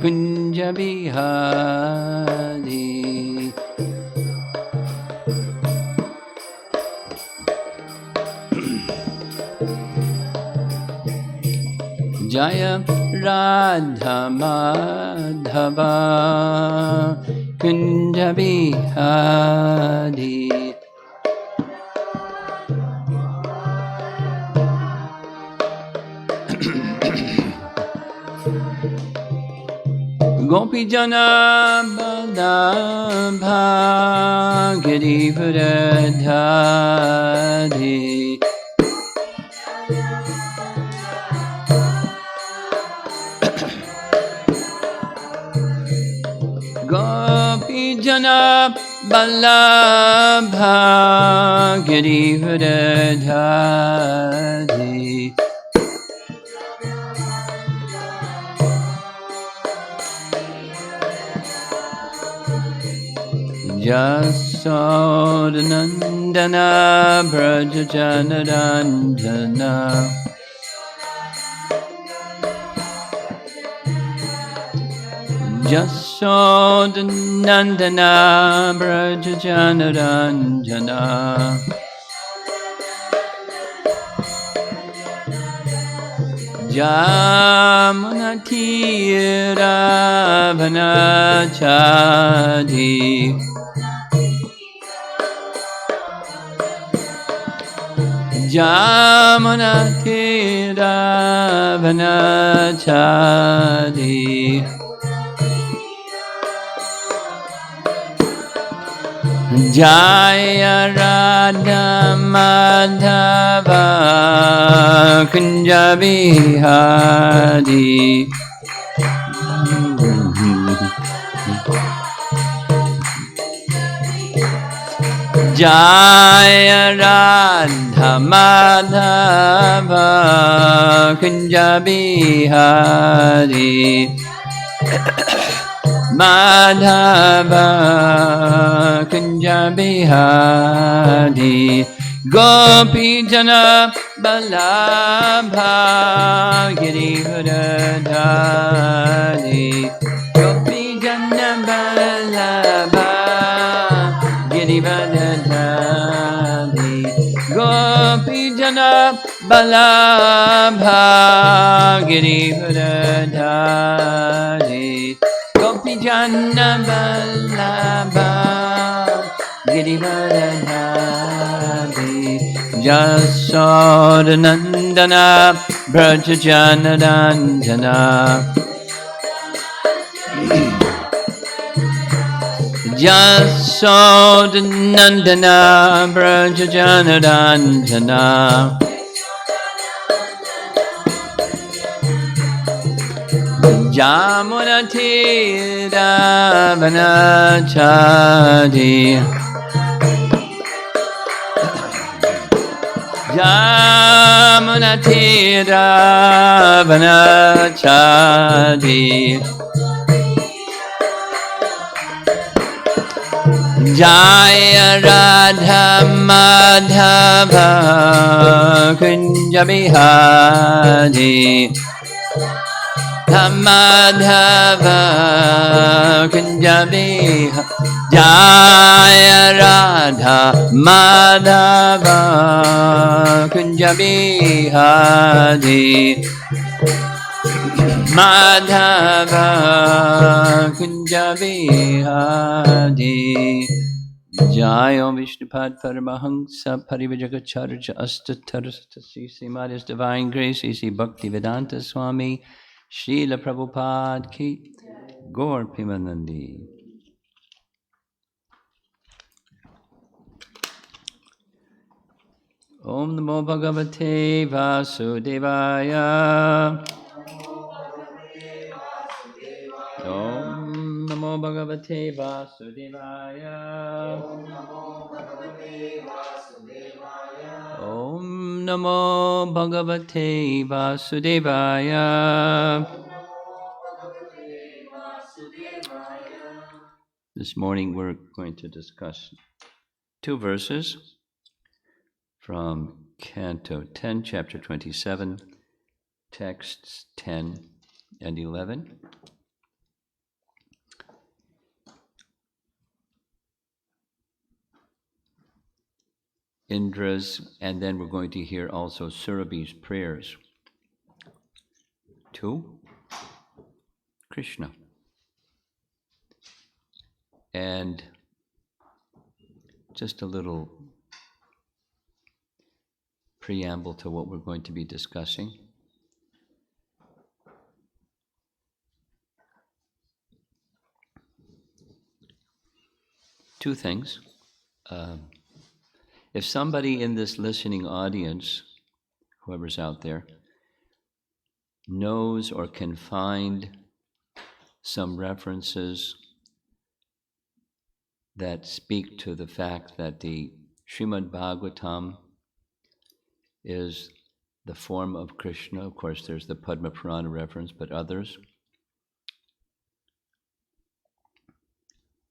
Kunja Bihari. Jaya Radha Madhava Kunja Bihari. Gopi Jana Balabha Girivardhari. Gopi Jana Balabha Girivardhari. Jasodhanandana Brajajanarandana. Jasodhanandana Brajajanarandana. Jamunatira Vanachadi. Jamunatira Vanachadi. Jaya Radha Madhava Kunja Bihari. Jaya Radha Madhava Kunja Bihari. Madhava Kunja Bihari. Gopi Jana Balabha Girivardhari. Gopi Jana Balabha Girivardhari. Gopi Jana Balabha Girivardhari. Gopi Jana Balabha Girivardhari. Jasodhanandana Brajajanarandana. Jasodhanandana Brajajanarandana. Jamunatira Vanachadi. Jamunatira Vanachadi. Jaya Radha Madhava Kunja Bihari. Madhava Kunja Bihari. Jaya Radha Madhava Kunja Bihari. Madhava Kunja Bihari. Jaya Vishnupad Paramahamsa Parivajagacharya Astatarastasi Srimada's Divine Grace A.C. Bhaktivedanta Swami Srila Prabhupada Ki Gaur Pimanandi. Om Namo Bhagavate Vasudevaya. Om Namo Bhagavate Vasudevaya. Om Namo Bhagavate Vasudevaya. This morning we're going to discuss two verses from Canto 10, Chapter 27, texts 10 and 11. Indra's, and then we're going to hear also Surabhi's prayers to Krishna. And just a little preamble to what we're going to be discussing. Two things. If somebody in this listening audience, whoever's out there, knows or can find some references that speak to the fact that the Srimad Bhagavatam is the form of Krishna. Of course, there's the Padma Purana reference, but others.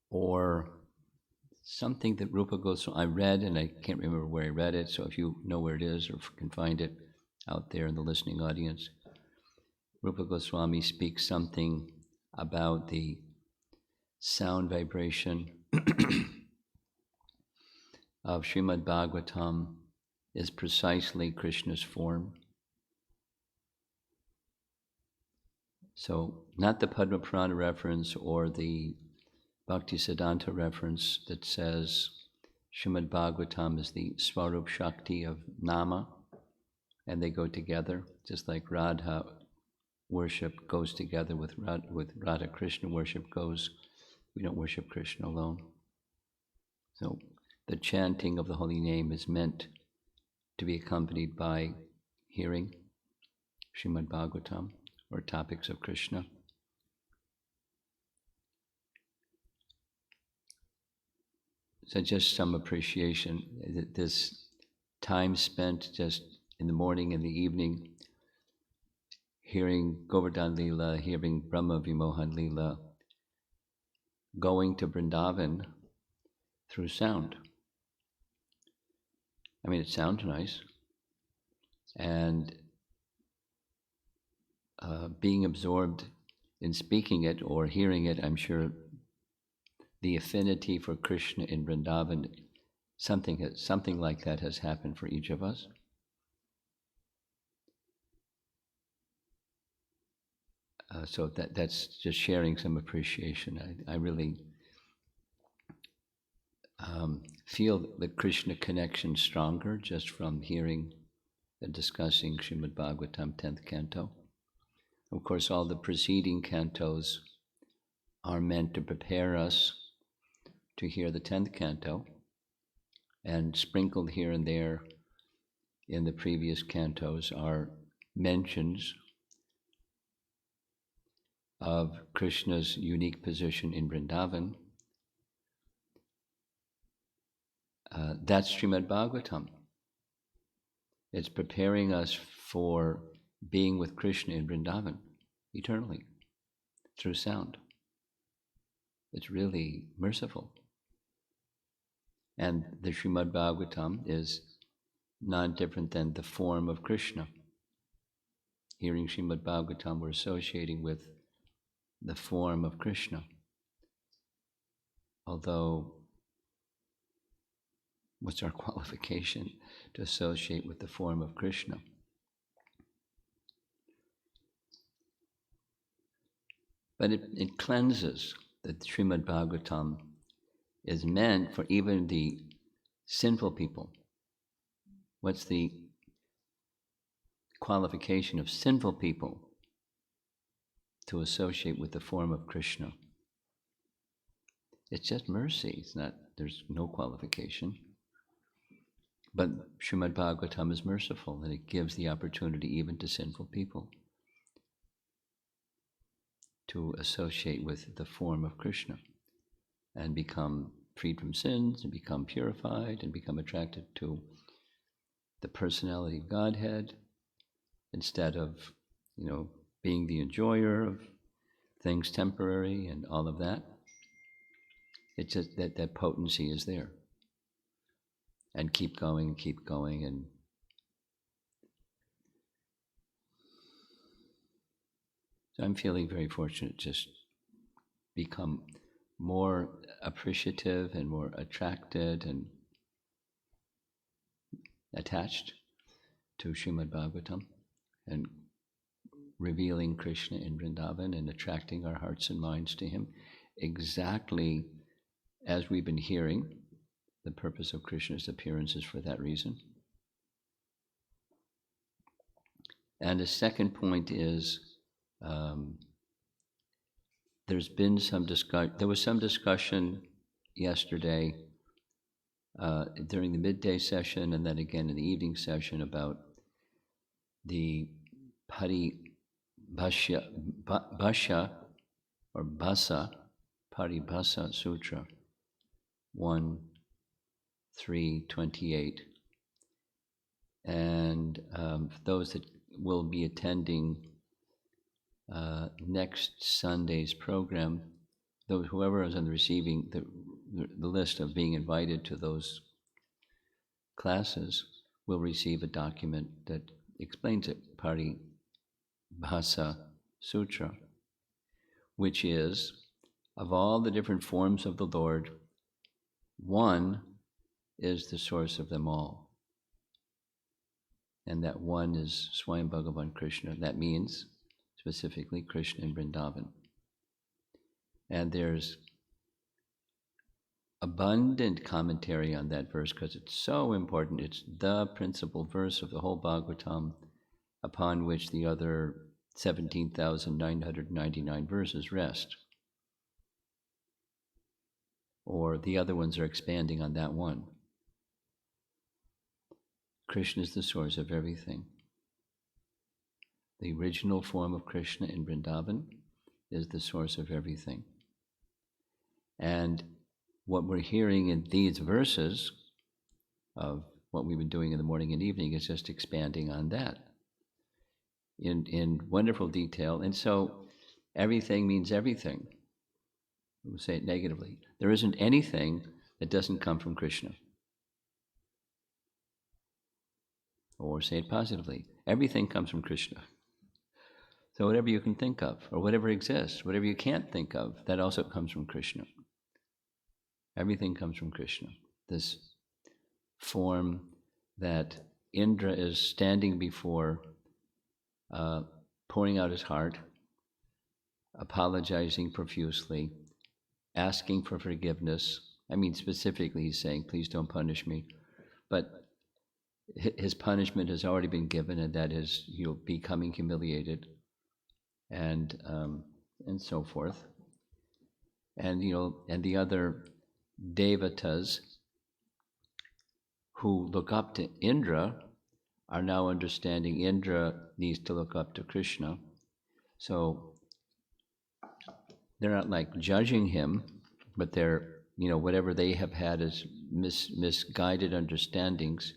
Or something that Rupa Goswami, I read, and I can't remember where I read it, so if you know where it is or can find it out there in the listening audience, Rupa Goswami speaks something about the sound vibration of Srimad Bhagavatam is precisely Krishna's form. So not the Padma Purana reference or the Bhakti Siddhanta reference that says Srimad Bhagavatam is the Swarup Shakti of Nama, and they go together, just like Radha worship goes together with Radha Krishna worship goes. We don't worship Krishna alone. So the chanting of the holy name is meant to be accompanied by hearing Srimad Bhagavatam or topics of Krishna. So just some appreciation, this time spent just in the morning and the evening hearing Govardhan Leela, hearing Brahma Vimohan Leela, going to Vrindavan through sound. I mean, it sounds nice. And being absorbed in speaking it or hearing it, I'm sure the affinity for Krishna in Vrindavan, something like that has happened for each of us. So that's just sharing some appreciation. I really feel the Krishna connection stronger just from hearing and discussing Srimad Bhagavatam 10th canto. Of course, all the preceding cantos are meant to prepare us to hear the 10th canto, and sprinkled here and there in the previous cantos are mentions of Krishna's unique position in Vrindavan. That's Srimad Bhagavatam. It's preparing us for being with Krishna in Vrindavan eternally through sound. It's really merciful. And the Srimad Bhagavatam is not different than the form of Krishna. Hearing Srimad Bhagavatam, we're associating with the form of Krishna. Although, what's our qualification to associate with the form of Krishna? But it cleanses. That Srimad Bhagavatam is meant for even the sinful people. What's the qualification of sinful people to associate with the form of Krishna? It's just mercy. It's not, there's no qualification. But Srimad Bhagavatam is merciful, and it gives the opportunity even to sinful people to associate with the form of Krishna and become freed from sins and become purified and become attracted to the personality of Godhead instead of, being the enjoyer of things temporary and all of that. It's just that potency is there. And keep going, and so I'm feeling very fortunate, just become more appreciative and more attracted and attached to Srimad Bhagavatam and revealing Krishna in Vrindavan and attracting our hearts and minds to him, exactly as we've been hearing. The purpose of Krishna's appearance is for that reason. And the second point is, there was some discussion yesterday during the midday session and then again in the evening session about the Paribhasha or Bhasa, Paribhasa Sutra 1.3.28. And those that will be attending next Sunday's program, whoever is on the receiving the list of being invited to those classes will receive a document that explains it, Paribhasa Sutra, which is, of all the different forms of the Lord, one is the source of them all. And that one is Swayam Bhagavan Krishna. That means specifically Krishna in Vrindavan. And there's abundant commentary on that verse because it's so important. It's the principal verse of the whole Bhagavatam, upon which the other 17,999 verses rest. Or the other ones are expanding on that one. Krishna is the source of everything. The original form of Krishna in Vrindavan is the source of everything. And what we're hearing in these verses of what we've been doing in the morning and evening is just expanding on that in wonderful detail. And so everything means everything. We'll say it negatively. There isn't anything that doesn't come from Krishna. Or say it positively. Everything comes from Krishna. So whatever you can think of, or whatever exists, whatever you can't think of, that also comes from Krishna. Everything comes from Krishna. This form that Indra is standing before, pouring out his heart, apologizing profusely, asking for forgiveness. I mean, specifically he's saying, please don't punish me. But his punishment has already been given, and that is he'll be becoming humiliated, and so forth. And and the other devatas who look up to Indra are now understanding Indra needs to look up to Krishna. So they're not like judging him, but they're, whatever they have had as misguided understandings,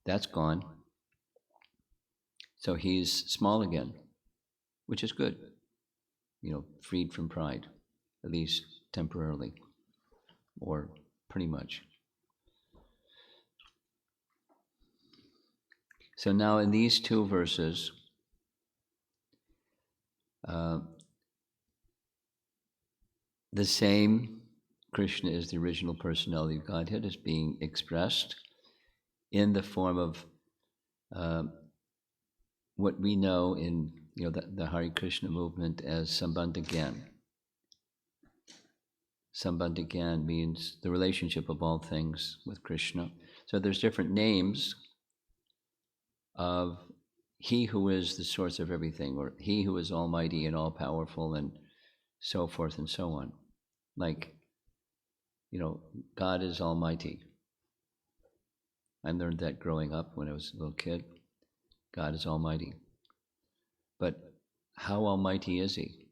that's gone. So he's small again, which is good, freed from pride, at least temporarily, or pretty much. So now in these two verses, the same Krishna is the original personality of Godhead is being expressed in the form of what we know in the Hare Krishna movement as Sambandha Gyan. Sambandha Gyan means the relationship of all things with Krishna. So there's different names of He who is the source of everything, or He who is almighty and all-powerful, and so forth and so on. Like, God is almighty. I learned that growing up when I was a little kid. God is almighty. But how almighty is He?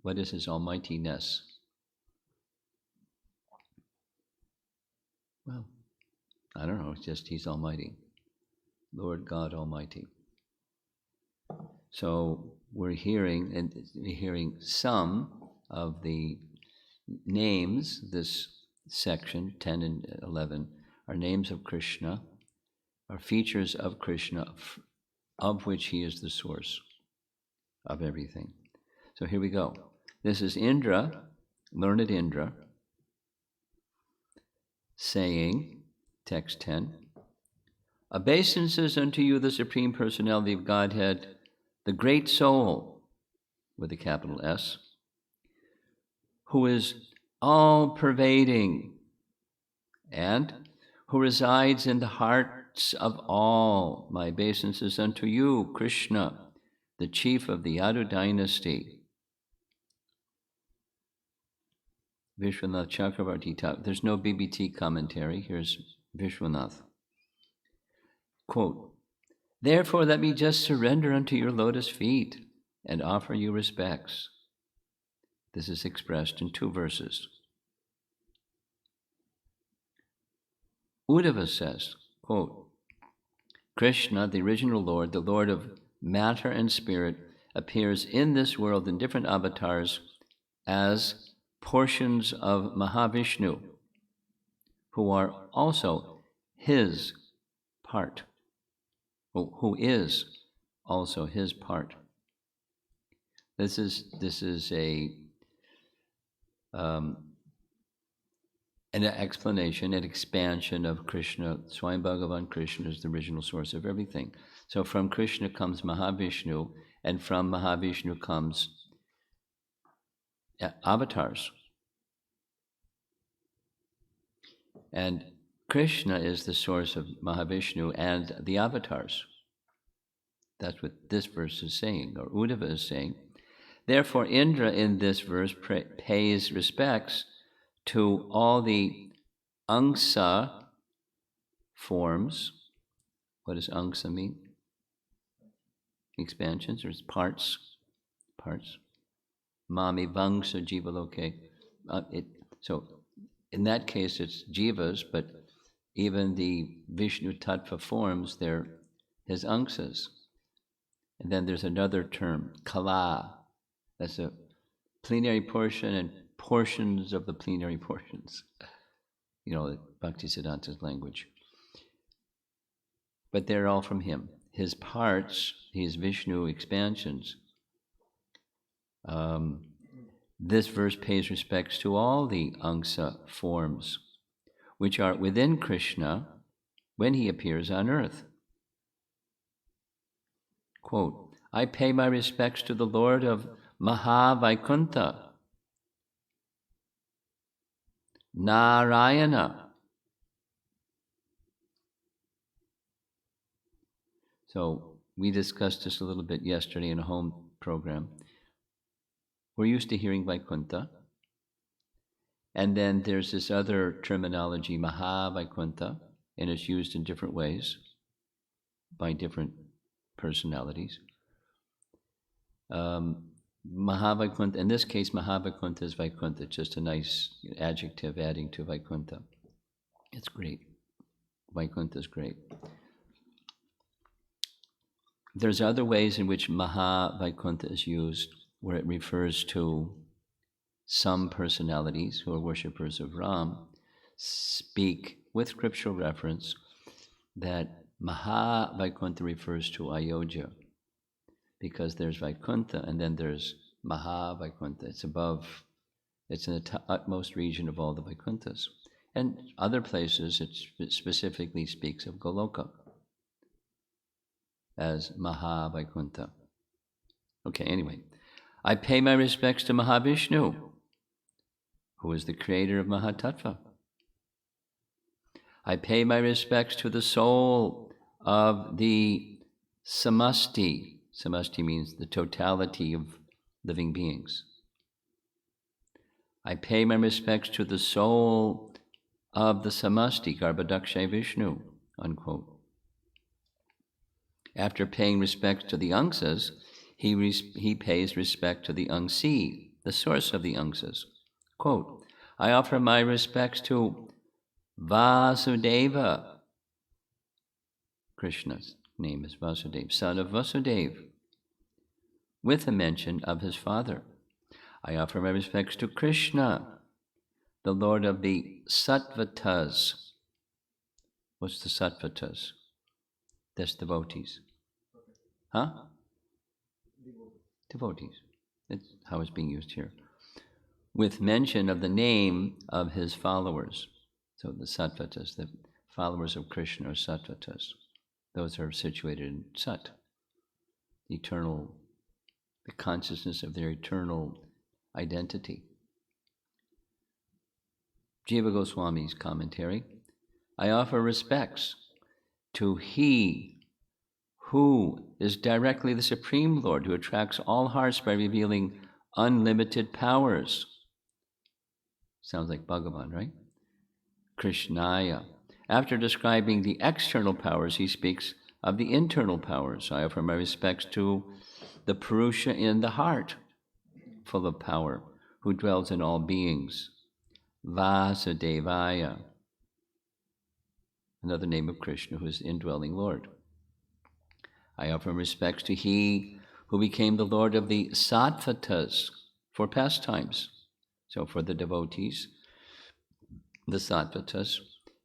What is His almightiness? Well, I don't know, it's just He's almighty. Lord God Almighty. So we're hearing some of the names, this section, 10 and 11, are names of Krishna, are features of Krishna, of which He is the source of everything. So here we go. This is Indra, learned Indra, saying, text 10, Obeisances unto you, the Supreme Personality of Godhead, the Great Soul, with a capital S, who is all-pervading and who resides in the hearts of all. My obeisances unto you, Krishna, the chief of the Yadu dynasty. Vishwanath Chakravarti. There's no BBT commentary. Here's Vishwanath. Quote, therefore let me just surrender unto your lotus feet and offer you respects. This is expressed in 2 verses. Uddhava says, quote, Krishna, the original Lord, the Lord of matter and spirit, appears in this world in different avatars as portions of Mahavishnu, who are also his part, who is also his part. This is an explanation, an expansion of Krishna. Swayam Bhagavan Krishna is the original source of everything. So from Krishna comes Mahavishnu, and from Mahavishnu comes avatars. And Krishna is the source of Mahavishnu and the avatars. That's what this verse is saying, or Uddhava is saying. Therefore, Indra in this verse pays respects to all the angsa forms. What does angsa mean? Expansions, or parts. Mami vangsa jivaloke. So in that case, it's jivas, but even the Vishnu Tattva forms, they're his angsas. And then there's another term, kala. That's a plenary portion and portions of the plenary portions. Bhaktisiddhanta's language. But they're all from him. His parts, his Vishnu expansions. This verse pays respects to all the angsa forms, which are within Krishna when he appears on earth. Quote, I pay my respects to the Lord of Mahavaikuntha, Narayana. So we discussed this a little bit yesterday in a home program. We're used to hearing Vaikuntha. And then there's this other terminology, Mahavaikuntha, and it's used in different ways by different personalities. Mahavaikuntha, in this case, Mahavaikuntha is Vaikuntha, just a nice adjective adding to Vaikuntha. It's great. Vaikuntha is great. There's other ways in which Mahavaikuntha is used, where it refers to some personalities who are worshippers of Ram, speak with scriptural reference that Mahavaikuntha refers to Ayodhya, because there's Vaikuntha and then there's Mahavaikuntha. It's above, it's in the utmost region of all the Vaikunthas. And other places it specifically speaks of Goloka as Mahavaikuntha. Okay, anyway. I pay my respects to Mahavishnu, who is the creator of Mahatattva. I pay my respects to the soul of the Samasti. Samasti means the totality of living beings. I pay my respects to the soul of the Samasti, Garbhodakshay Vishnu, unquote. After paying respects to the angsas, he pays respect to the angsi, the source of the angsas. Quote, I offer my respects to Vasudeva. Krishna's name is Vasudeva, son of Vasudeva, with a mention of his father. I offer my respects to Krishna, the Lord of the Sattvatas. What's the Sattvatas? That's devotees. Huh? Devotees. That's how it's being used here. With mention of the name of his followers. So the Sattvatas, the followers of Krishna are Sattvatas. Those are situated in Sat, eternal, the consciousness of their eternal identity. Jiva Goswami's commentary: I offer respects to He who is directly the Supreme Lord, who attracts all hearts by revealing unlimited powers. Sounds like Bhagavan, right? Krishnaya. After describing the external powers, he speaks of the internal powers. I offer my respects to the Purusha in the heart, full of power, who dwells in all beings. Vasudevaya, another name of Krishna, who is the indwelling Lord. I offer respects to He who became the Lord of the Sattvatas for pastimes. So for the devotees, the Sattvatas,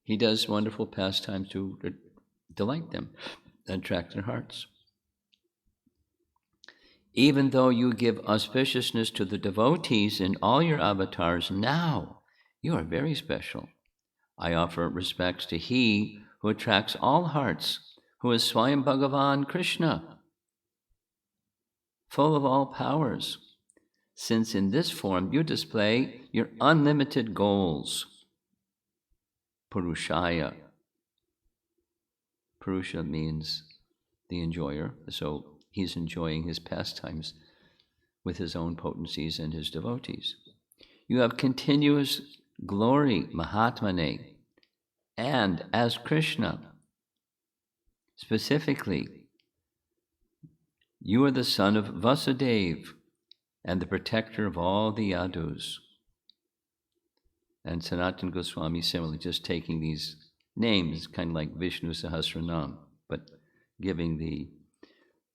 He does wonderful pastimes to delight them, attract their hearts. Even though you give auspiciousness to the devotees in all your avatars, now you are very special. I offer respects to He who attracts all hearts, who is Swayam Bhagavan Krishna, full of all powers, since in this form you display your unlimited goals. Purushaya. Purusha means the enjoyer, so he's enjoying his pastimes with his own potencies and his devotees. You have continuous glory, Mahatmane, and as Krishna, specifically, you are the son of Vasudeva and the protector of all the Yadus. And Sanatana Goswami similarly, just taking these names, kind of like Vishnu Sahasranam, but giving the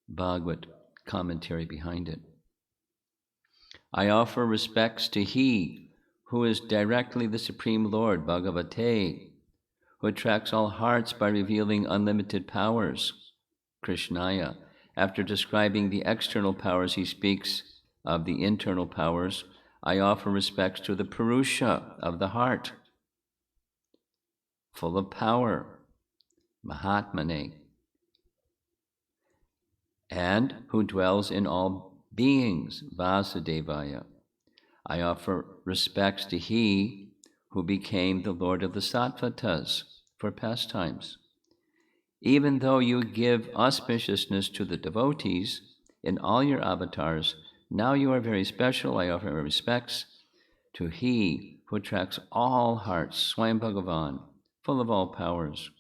Bhagavad commentary behind it. I offer respects to He who is directly the Supreme Lord, Bhagavate, who attracts all hearts by revealing unlimited powers, Krishnaya. After describing the external powers, he speaks of the internal powers. I offer respects to the Purusha of the heart, full of power, Mahatmane, and who dwells in all beings, Vasudevaya. I offer respects to He who became the Lord of the Sattvatas for pastimes. Even though you give auspiciousness to the devotees in all your avatars, now you are very special. I offer respects to He who attracts all hearts, Swayam Bhagavan, full of all powers,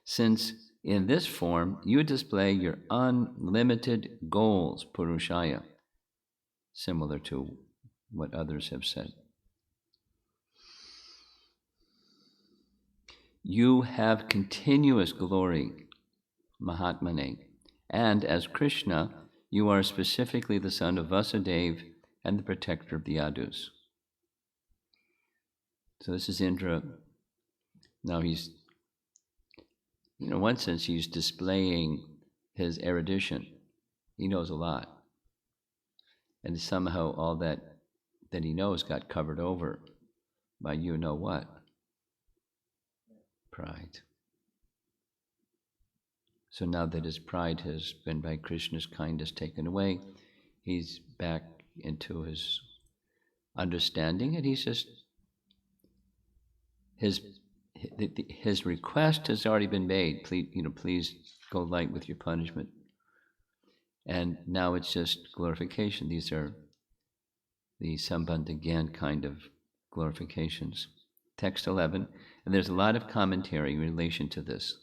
since in this form you display your unlimited goals, Purushaya, similar to what others have said. You have continuous glory, Mahatmane, and as Krishna, you are specifically the son of Vasudeva and the protector of the Yadus. So this is Indra. Now he's, in one sense, he's displaying his erudition. He knows a lot. And somehow all that he knows got covered over by you-know-what. Pride. So now that his pride has been by Krishna's kindness taken away, he's back into his understanding, and he's just, his request has already been made. Please go light with your punishment. And now it's just glorification. These are the Sambandha Gyan kind of glorifications. Text 11, and there's a lot of commentary in relation to this.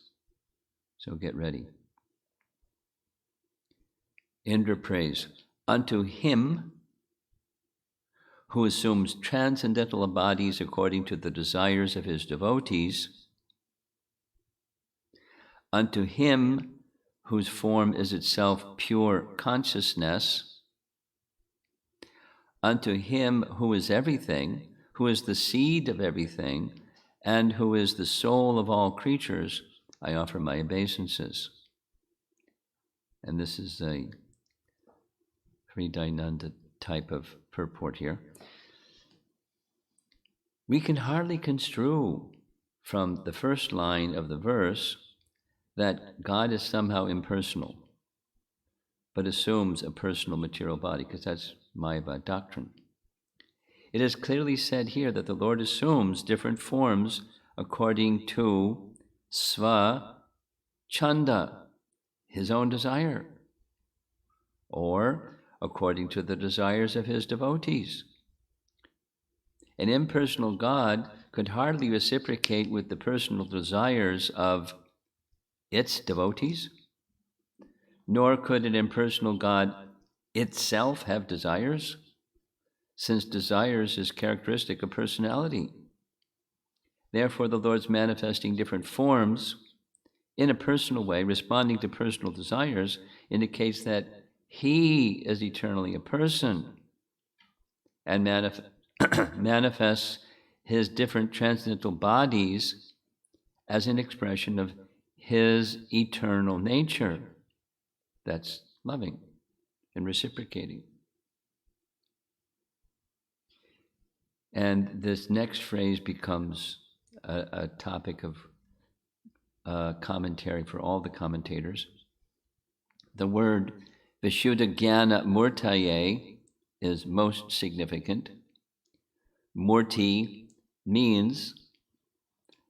So get ready. Indra prays, unto Him who assumes transcendental bodies according to the desires of His devotees, unto Him whose form is itself pure consciousness, unto Him who is everything, who is the seed of everything, and who is the soul of all creatures, I offer my obeisances. And this is a Hridayananda type of purport here. We can hardly construe from the first line of the verse that God is somehow impersonal, but assumes a personal material body, because that's Mayavad doctrine. It is clearly said here that the Lord assumes different forms according to sva chanda, his own desire, or according to the desires of his devotees. An impersonal God could hardly reciprocate with the personal desires of its devotees, nor could an impersonal God itself have desires, since desires is characteristic of personality. Therefore, the Lord's manifesting different forms in a personal way, responding to personal desires, indicates that he is eternally a person and manifests his different transcendental bodies as an expression of his eternal nature that's loving and reciprocating. And this next phrase becomes a topic of commentary for all the commentators. The word Vishuddha Jnana Murtaye is most significant. Murti means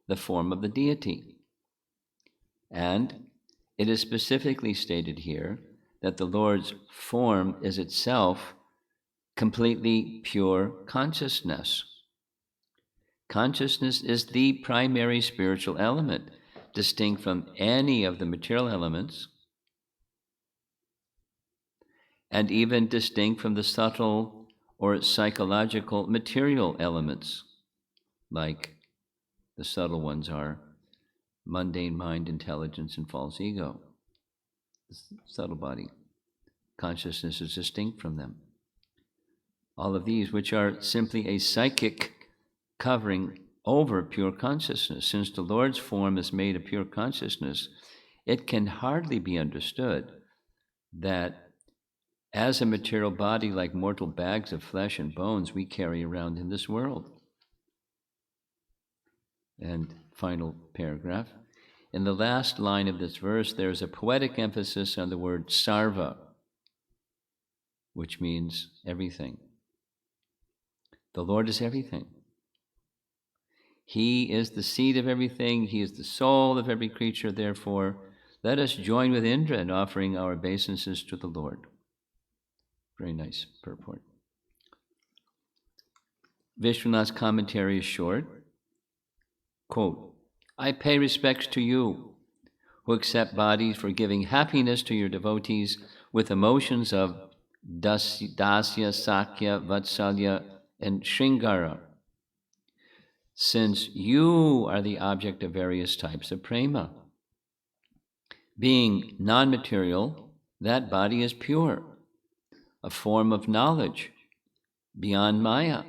the form of the deity. And it is specifically stated here that the Lord's form is itself completely pure consciousness. Consciousness is the primary spiritual element, distinct from any of the material elements, and even distinct from the subtle or psychological material elements, like the subtle ones are mundane mind, intelligence, and false ego. The subtle body. Consciousness is distinct from them. All of these, which are simply a psychic covering over pure consciousness. Since the Lord's form is made of pure consciousness, it can hardly be understood that as a material body, like mortal bags of flesh and bones, we carry around in this world. And final paragraph. In the last line of this verse, there's a poetic emphasis on the word sarva, which means everything. The Lord is everything. He is the seed of everything. He is the soul of every creature. Therefore, let us join with Indra in offering our obeisances to the Lord. Very nice purport. Vishwanath's commentary is short. Quote, I pay respects to you who accept bodies for giving happiness to your devotees with emotions of dasya, sakya, vatsalya, and shringara, since you are the object of various types of prema. Being non-material, that body is pure, a form of knowledge beyond Maya.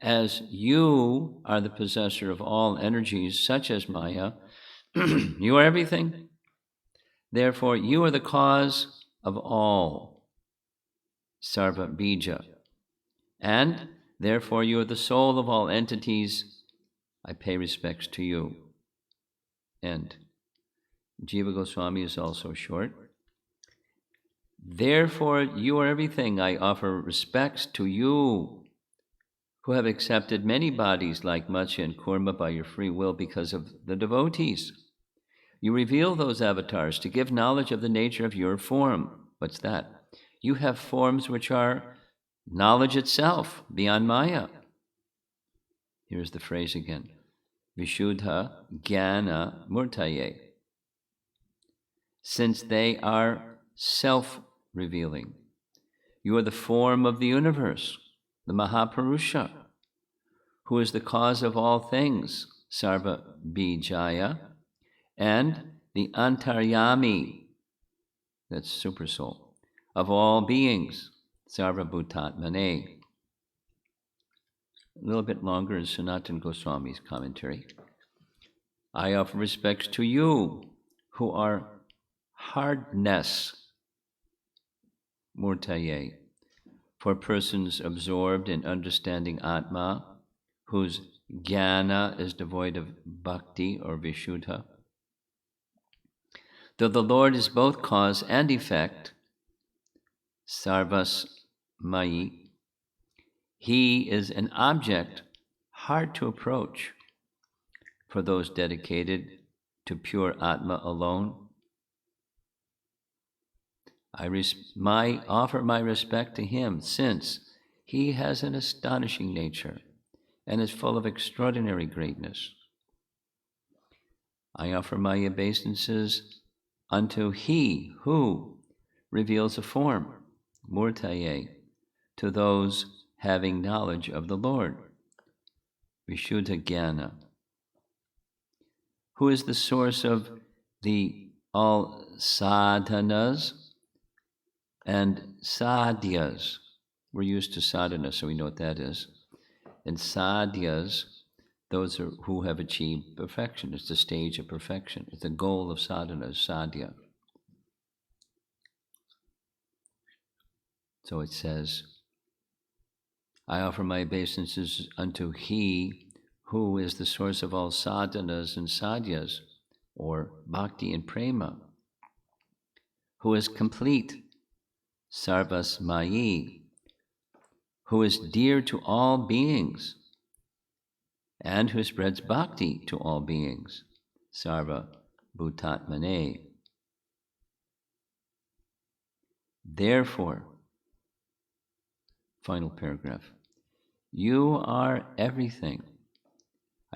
As you are the possessor of all energies such as Maya, you are everything. Therefore, you are the cause of all, sarva bija. And therefore, you are the soul of all entities. I pay respects to you. End. Jiva Goswami is also short. Therefore, you are everything. I offer respects to you who have accepted many bodies like Matsya and Kurma by your free will because of the devotees. You reveal those avatars to give knowledge of the nature of your form. What's that? You have forms which are knowledge itself, beyond Maya. Here's the phrase again. Vishuddha Jnana Murtaye. Since they are self-revealing. You are the form of the universe, the Mahapurusha, who is the cause of all things, Sarva Bijaya, and the Antaryami, that's super soul, of all beings, Sarva Bhutatmane. A little bit longer is Sanatana Goswami's commentary. I offer respects to you who are hardness, Murtaye, for persons absorbed in understanding Atma, whose jnana is devoid of bhakti or vishuddha. Though the Lord is both cause and effect, sarvas mayi, he is an object hard to approach for those dedicated to pure Atma alone. I offer my respect to him, since he has an astonishing nature and is full of extraordinary greatness. I offer my obeisances unto he who reveals a form, murtaye, to those having knowledge of the Lord, Vishuddha Jnana, who is the source of the all sadhanas and sadhyas. We're used to sadhana, so we know what that is. And sadhyas, those who have achieved perfection. It's the stage of perfection. It's the goal of sadhana, sadhya. So it says, I offer my obeisances unto he who is the source of all sadhanas and sadhyas, or bhakti and prema, who is complete, sarvas mayi, who is dear to all beings, and who spreads bhakti to all beings, sarva bhutatmane. Therefore, final paragraph, you are everything.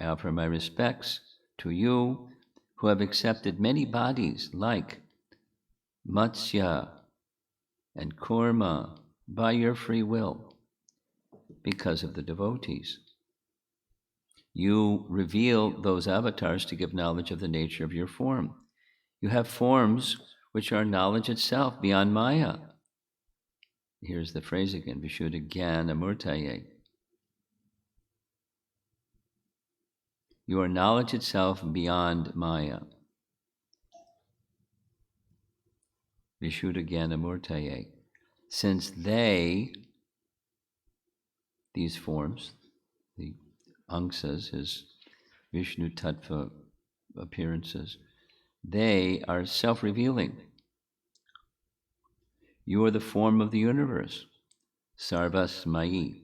I offer my respects to you who have accepted many bodies like Matsya and Kurma by your free will because of the devotees. You reveal those avatars to give knowledge of the nature of your form. You have forms which are knowledge itself beyond Maya. Here's the phrase again, Vishuddha Jnana Murtaye. You are knowledge itself beyond Maya. Vishuddha Jnana Murtaye. Since these forms, the angsas, his Vishnu Tattva appearances, they are self-revealing. You are the form of the universe, Sarvas Mayi,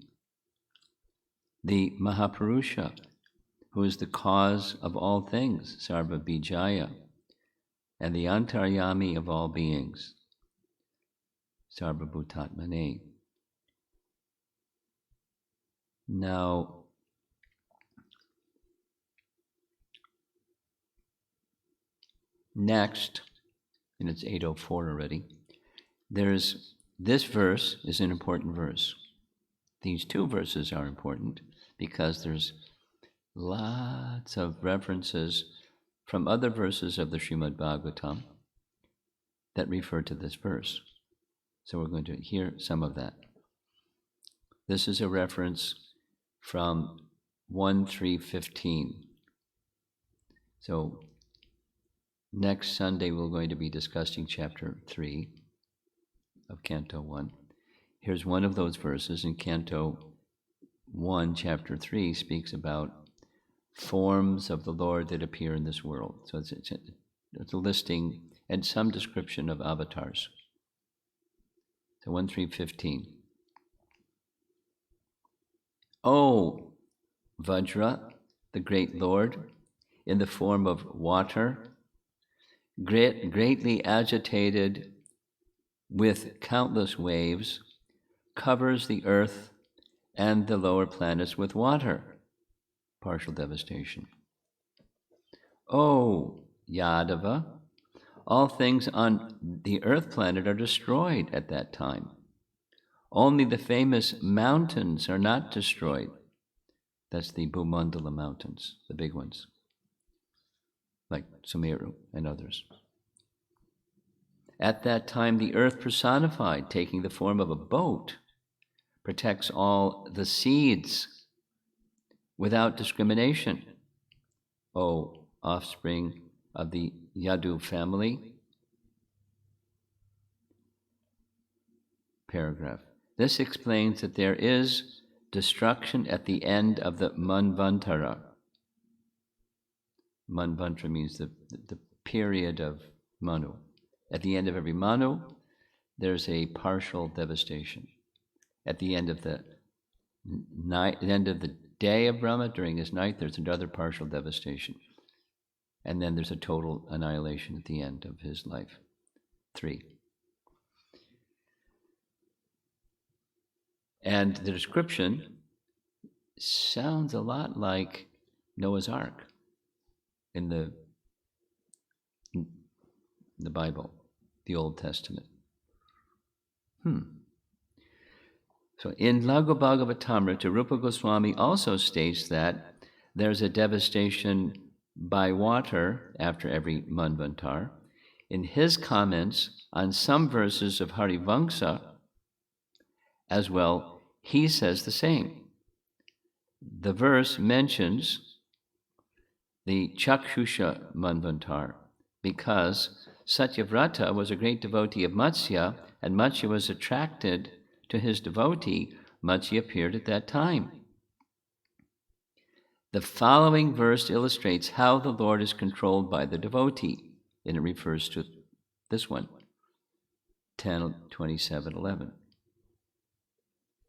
the Mahapurusha, who is the cause of all things, Sarva Bijaya, and the Antaryami of all beings, Sarva Bhutatmane. Now, next, and it's 8:04 already, this verse is an important verse. These two verses are important because there's lots of references from other verses of the Srimad Bhagavatam that refer to this verse. So we're going to hear some of that. This is a reference from 1.3.15. So next Sunday we're going to be discussing chapter 3 of Canto 1. Here's one of those verses in Canto 1, chapter 3, speaks about forms of the Lord that appear in this world. So it's a listing and some description of avatars. So 1.3.15. O Vajra, the great Lord, in the form of water, greatly agitated with countless waves, covers the earth and the lower planets with water, partial devastation. O Yadava, all things on the earth planet are destroyed at that time. Only the famous mountains are not destroyed. That's the Bhumandala mountains, the big ones, like Sumeru and others. At that time, the earth personified, taking the form of a boat, protects all the seeds without discrimination. O offspring of the Yadu family. Paragraph. This explains that there is destruction at the end of the Manvantara. Manvantara means the period of Manu. At the end of every Manu, there's a partial devastation. At the end of the night, the end of the day of Brahma, during his night, there's another partial devastation. And then there's a total annihilation at the end of his life. 3. And the description sounds a lot like Noah's Ark in the Bible, the Old Testament. So in Laghu Bhagavatamrita, Rupa Goswami also states that there's a devastation by water after every Manvantar. In his comments on some verses of Harivamsa as well, he says the same. The verse mentions the Chakshusha Manvantar because Satyavrata was a great devotee of Matsya, and Matsya was attracted to his devotee. Matsya appeared at that time. The following verse illustrates how the Lord is controlled by the devotee, and it refers to this one, 10:27:11.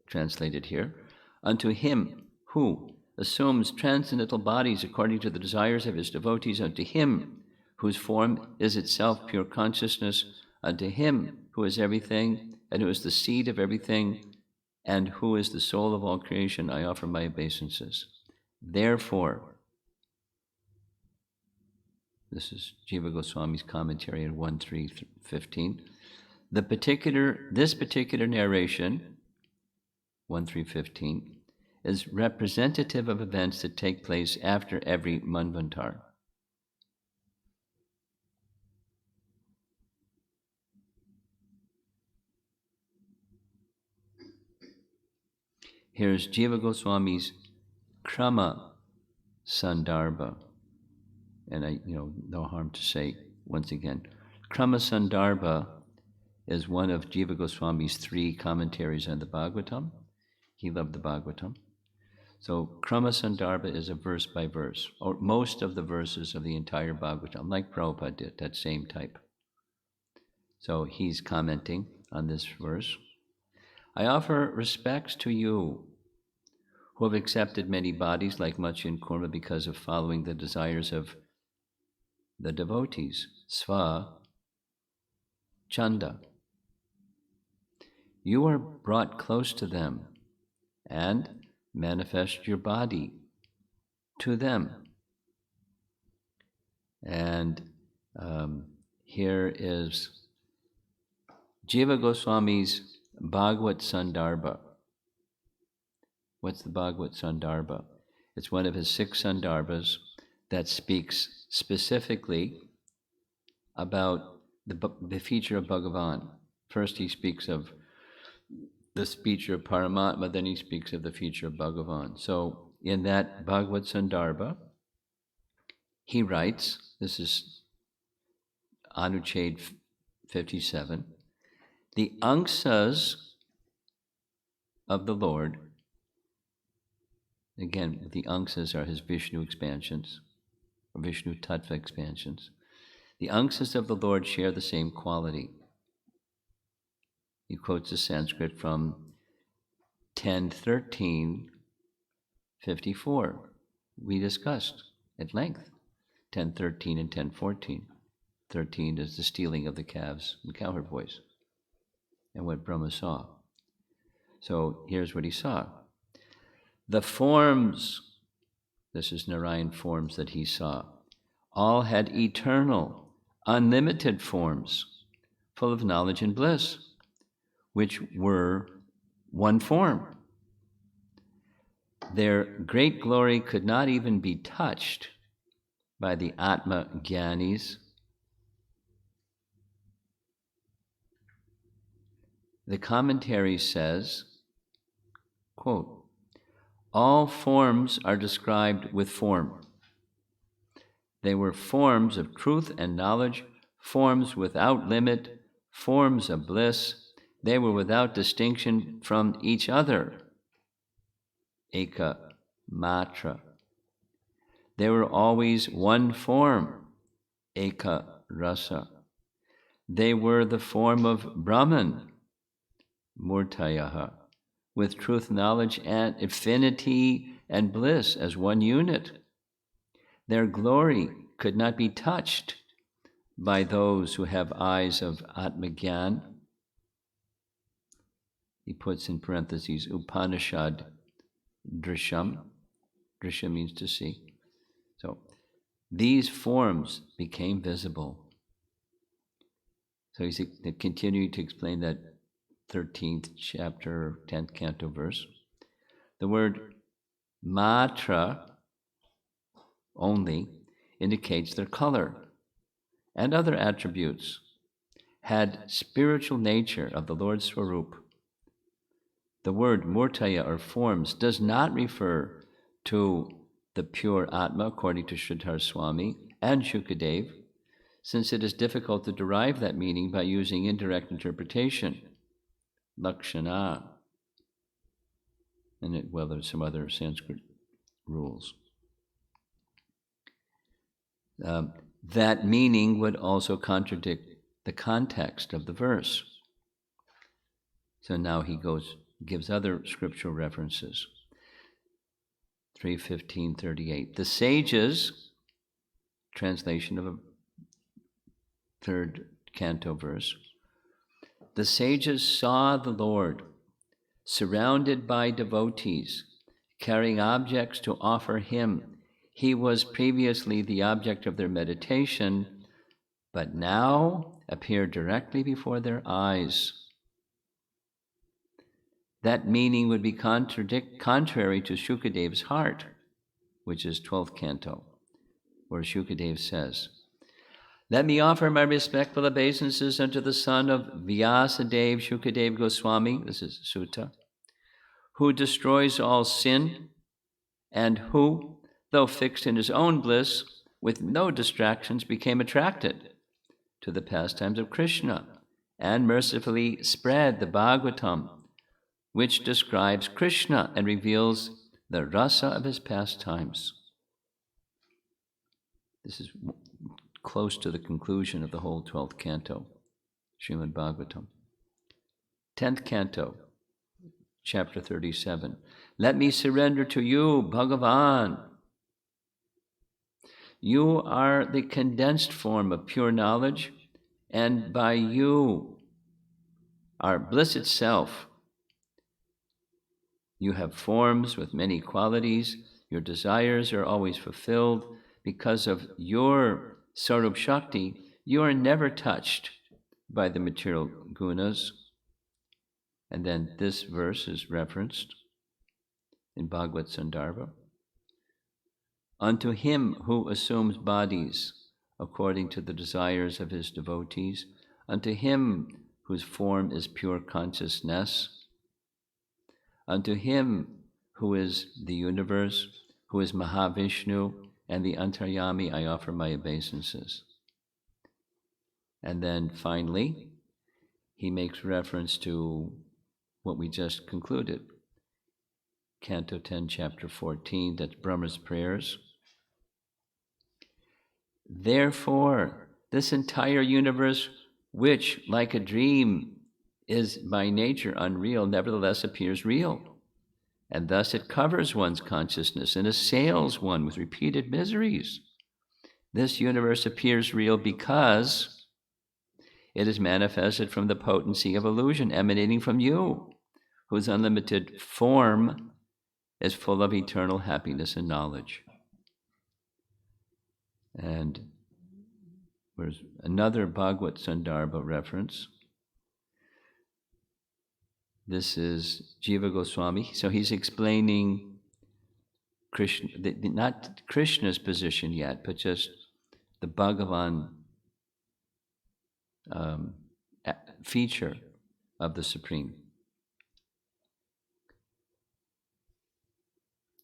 Translated here, unto him who assumes transcendental bodies according to the desires of his devotees, unto him whose form is itself pure consciousness, unto him who is everything, and who is the seed of everything, and who is the soul of all creation, I offer my obeisances. Therefore, this is Jiva Goswami's commentary in 1.3.15, this particular narration, 1.3.15, is representative of events that take place after every Manvantar. Here's Jiva Goswami's Krama Sandarbha, and no harm to say once again, Krama Sandarbha is one of Jiva Goswami's 3 commentaries on the Bhagavatam. He loved the Bhagavatam. So Krama Sandarbha is a verse by verse, or most of the verses of the entire Bhagavatam, like Prabhupada did, that same type. So he's commenting on this verse. I offer respects to you who have accepted many bodies like Matsya and Kurma because of following the desires of the devotees, Sva Chanda. You are brought close to them and manifest your body to them. And here is Jiva Goswami's Bhagavad Sandarbha. What's the Bhagavad Sandarbha? It's one of his 6 Sandarbhas that speaks specifically about the feature of Bhagavan. First he speaks of the feature of Paramatma, then he speaks of the feature of Bhagavan. So in that Bhagavad Sandarbha, he writes, this is Anuchad 57, the angsas of the Lord, again, the angsas are his Vishnu expansions, or Vishnu Tattva expansions. The angsas of the Lord share the same quality. He quotes the Sanskrit from 10:13:54. We discussed at length 10:13 and 10:14. 13 is the stealing of the calves and cowherd boys, and what Brahma saw. So here's what he saw. The forms, this is Narayan forms that he saw, all had eternal, unlimited forms, full of knowledge and bliss, which were one form. Their great glory could not even be touched by the Atma Gyanis. The commentary says, quote, all forms are described with form. They were forms of truth and knowledge, forms without limit, forms of bliss. They were without distinction from each other. Eka Matra. They were always one form. Eka Rasa. They were the form of Brahman, Murtayaha, with truth, knowledge, and infinity and bliss as one unit. Their glory could not be touched by those who have eyes of Atmagyan. He puts in parentheses, Upanishad Drisham. Drisham means to see. So these forms became visible. So he's continuing to explain that 13th chapter, 10th canto verse. The word matra, only, indicates their color and other attributes, had spiritual nature of the Lord's Swarup. The word murtaya, or forms, does not refer to the pure Atma, according to Sridhar Swami and Shukadev, since it is difficult to derive that meaning by using indirect interpretation, lakshana, and there's some other Sanskrit rules. That meaning would also contradict the context of the verse. So now he gives other scriptural references. 3:15:38. The sages, translation of a third canto verse, the sages saw the Lord surrounded by devotees, carrying objects to offer him. He was previously the object of their meditation, but now appeared directly before their eyes. That meaning would be contrary to Shukadev's heart, which is 12th canto, where Shukadev says, "Let me offer my respectful obeisances unto the son of Vyasadeva Shukadev Goswami," this is Sutta, "who destroys all sin, and who, though fixed in his own bliss, with no distractions became attracted to the pastimes of Krishna, and mercifully spread the Bhagavatam, which describes Krishna and reveals the rasa of his pastimes." This is close to the conclusion of the whole 12th canto, Srimad Bhagavatam. 10th canto, chapter 37. "Let me surrender to you, Bhagavan. You are the condensed form of pure knowledge, and by you are bliss itself. You have forms with many qualities. Your desires are always fulfilled. Because of your Sarup Shakti, you are never touched by the material gunas." And then this verse is referenced in Bhagavad Sandarbha. "Unto him who assumes bodies according to the desires of his devotees, unto him whose form is pure consciousness, unto him who is the universe, who is Mahavishnu and the Antaryami, I offer my obeisances." And then finally, he makes reference to what we just concluded. Canto 10, chapter 14, that's Brahma's prayers. "Therefore, this entire universe, which, like a dream, is by nature unreal, nevertheless appears real. And thus it covers one's consciousness and assails one with repeated miseries. This universe appears real because it is manifested from the potency of illusion emanating from you, whose unlimited form is full of eternal happiness and knowledge." And there's another Bhagavad Sandarbha reference. This is Jiva Goswami. So he's explaining Krishna, not Krishna's position yet, but just the Bhagavan feature of the Supreme.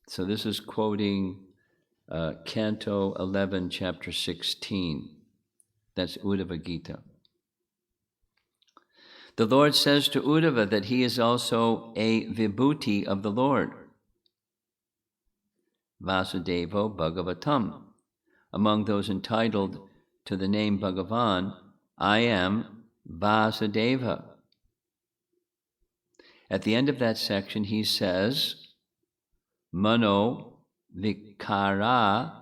So this is quoting Canto 11, Chapter 16. That's Uddhava Gita. The Lord says to Uddhava that he is also a vibhuti of the Lord. Vasudevo Bhagavatam. Among those entitled to the name Bhagavan, I am Vasudeva. At the end of that section, he says, Mano Vikara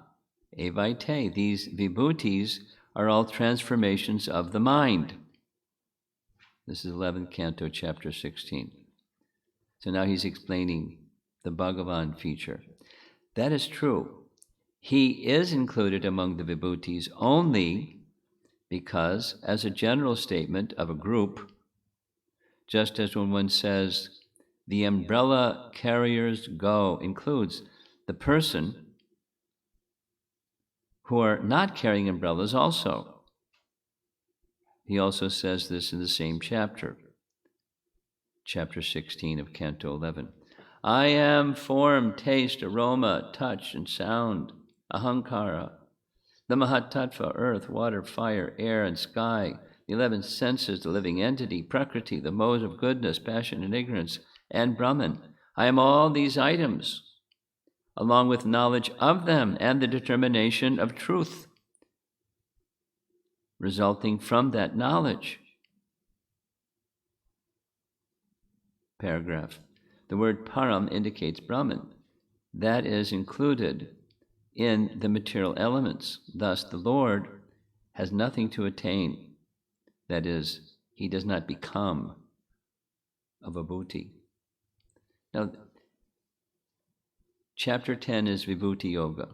Evaite. These vibhutis are all transformations of the mind. This is 11th canto, chapter 16. So now he's explaining the Bhagavan feature. That is true. He is included among the vibhutis only because, as a general statement of a group, just as when one says, the umbrella carriers go, includes the person who are not carrying umbrellas also. He also says this in the same chapter, chapter 16 of Canto 11. I am form, taste, aroma, touch, and sound, ahankara, the Mahatattva, earth, water, fire, air, and sky, the 11 senses, the living entity, Prakriti, the modes of goodness, passion, and ignorance, and Brahman. I am all these items, along with knowledge of them and the determination of truth resulting from that knowledge. Paragraph. The word param indicates Brahman. That is included in the material elements. Thus, the Lord has nothing to attain. That is, he does not become a vibhuti. Now, chapter 10 is Vibhuti Yoga,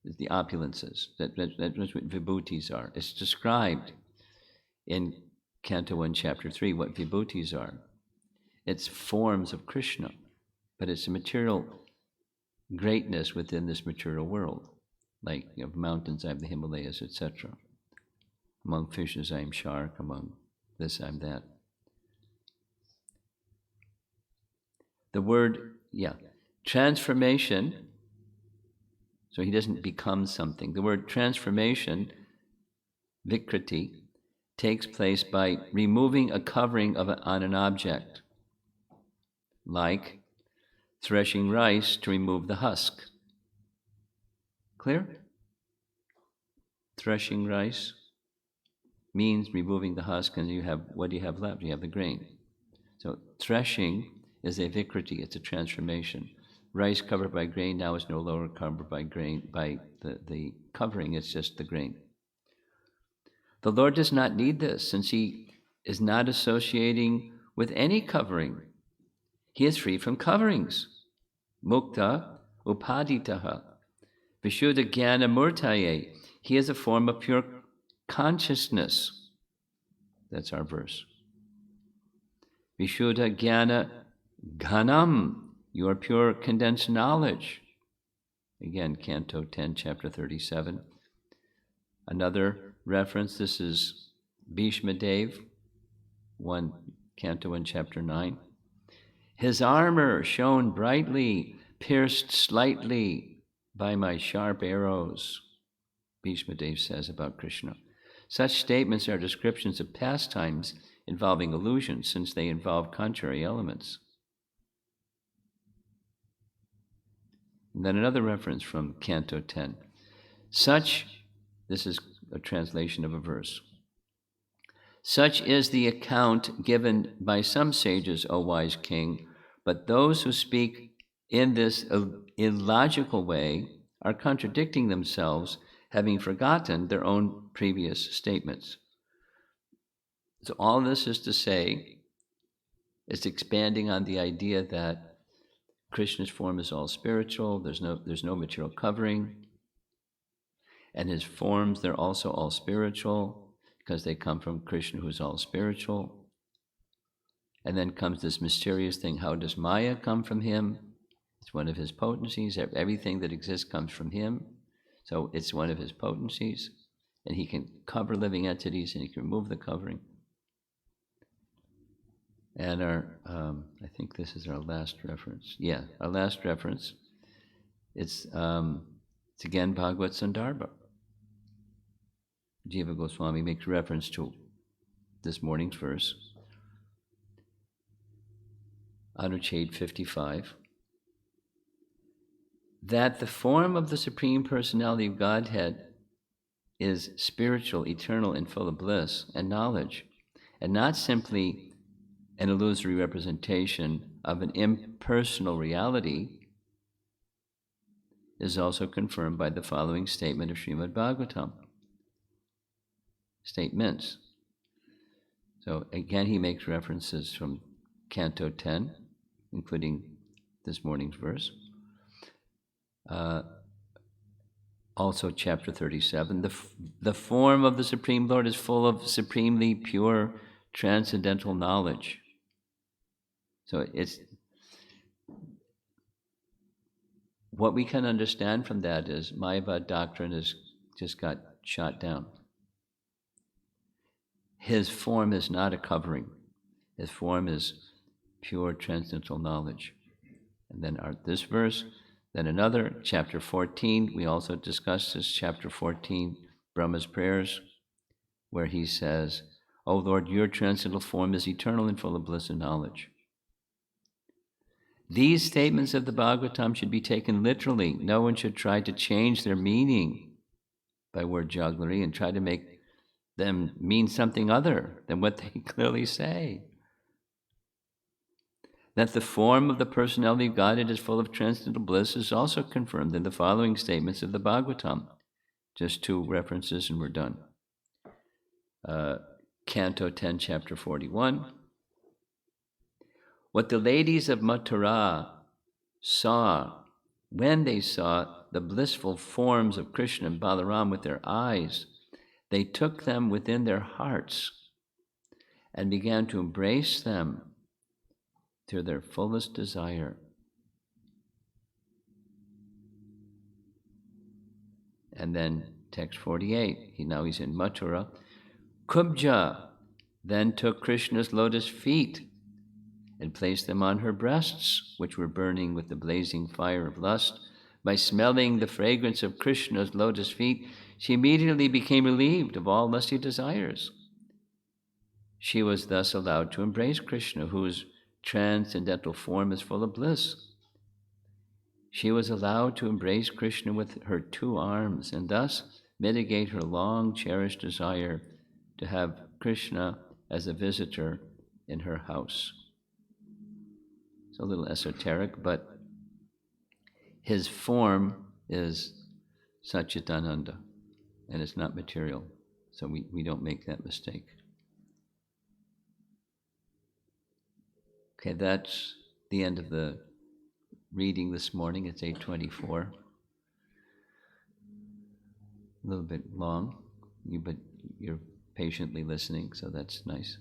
is the opulences. That's what vibhutis are. It's described in Canto 1, chapter 3, what vibhutis are. It's forms of Krishna, but it's a material greatness within this material world. Like, mountains, I have the Himalayas, etc. Among fishes, I am shark. Among this, I'm that. The word, transformation, so he doesn't become something. The word transformation, vikriti, takes place by removing a covering on an object, like threshing rice to remove the husk. Clear? Threshing rice means removing the husk, and what do you have left? You have the grain. So threshing is a vikriti, it's a transformation. Rice covered by grain now is no longer covered by grain, by the covering, it's just the grain. The Lord does not need this, since he is not associating with any covering. He is free from coverings. Mukta upaditaha vishuddha jnana murtaye. He is a form of pure consciousness. That's our verse. Vishuddha jnana ghanam, your pure condensed knowledge. Again, Canto 10, chapter 37. Another reference, this is Bhishma Dev, Canto 1, chapter 9. His armor shone brightly, pierced slightly by my sharp arrows, Bhishma Dev says about Krishna. Such statements are descriptions of pastimes involving illusions, since they involve contrary elements. And then another reference from Canto 10. This is a translation of a verse. Such is the account given by some sages, O wise king, but those who speak in this illogical way are contradicting themselves, having forgotten their own previous statements. So all this is to say, it's expanding on the idea that Krishna's form is all spiritual, there's no material covering, and his forms, they're also all spiritual, because they come from Krishna, who's all spiritual. And then comes this mysterious thing, how does Maya come from him? It's one of his potencies. Everything that exists comes from him. So it's one of his potencies. And he can cover living entities, and he can remove the covering. And I think this is our last reference. Yeah, our last reference. It's again Bhagavad Sandarbha. Jiva Goswami makes reference to this morning's verse, Anucheda 55, that the form of the Supreme Personality of Godhead is spiritual, eternal, and full of bliss and knowledge, and not simply an illusory representation of an impersonal reality, is also confirmed by the following statement of Srimad Bhagavatam. Statements. So again, he makes references from Canto 10, including this morning's verse. Also chapter 37, the form of the Supreme Lord is full of supremely pure transcendental knowledge. So it's what we can understand from that is Mayavad doctrine has just got shot down. His form is not a covering. His form is pure transcendental knowledge. And then this verse, then another, chapter 14, we also discussed this, chapter 14, Brahma's prayers, where he says, "O Lord, your transcendental form is eternal and full of bliss and knowledge." These statements of the Bhagavatam should be taken literally. No one should try to change their meaning by word jugglery and try to make them mean something other than what they clearly say. That the form of the personality of Godhead is full of transcendental bliss is also confirmed in the following statements of the Bhagavatam. Just 2 references and we're done. Canto 10, chapter 41. What the ladies of Mathura saw when they saw the blissful forms of Krishna and Balaram with their eyes, they took them within their hearts and began to embrace them to their fullest desire. And then text 48, he's in Mathura. Kubja then took Krishna's lotus feet and placed them on her breasts, which were burning with the blazing fire of lust. By smelling the fragrance of Krishna's lotus feet, she immediately became relieved of all lusty desires. She was thus allowed to embrace Krishna, whose transcendental form is full of bliss. She was allowed to embrace Krishna with her 2 arms and thus mitigate her long-cherished desire to have Krishna as a visitor in her house. It's a little esoteric, but his form is Satchitananda, and it's not material, so we don't make that mistake. Okay, that's the end of the reading this morning. It's 8:24. A little bit long, but you're patiently listening, so that's nice.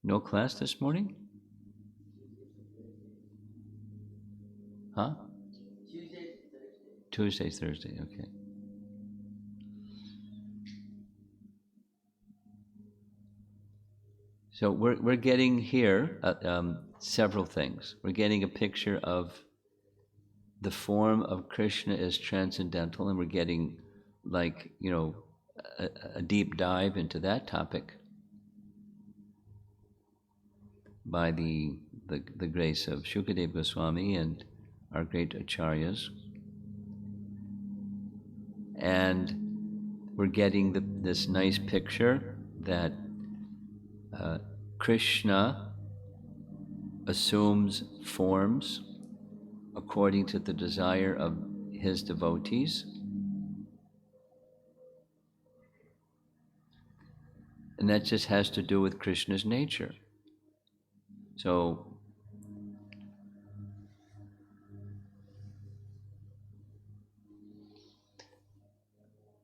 No class this morning? Huh? Tuesday, Thursday, okay. So we're getting here several things. We're getting a picture of the form of Krishna is transcendental, and we're getting a deep dive into that topic by the grace of Shukadeva Goswami and our great acharyas. And we're getting this nice picture that Krishna assumes forms according to the desire of his devotees. And that just has to do with Krishna's nature. So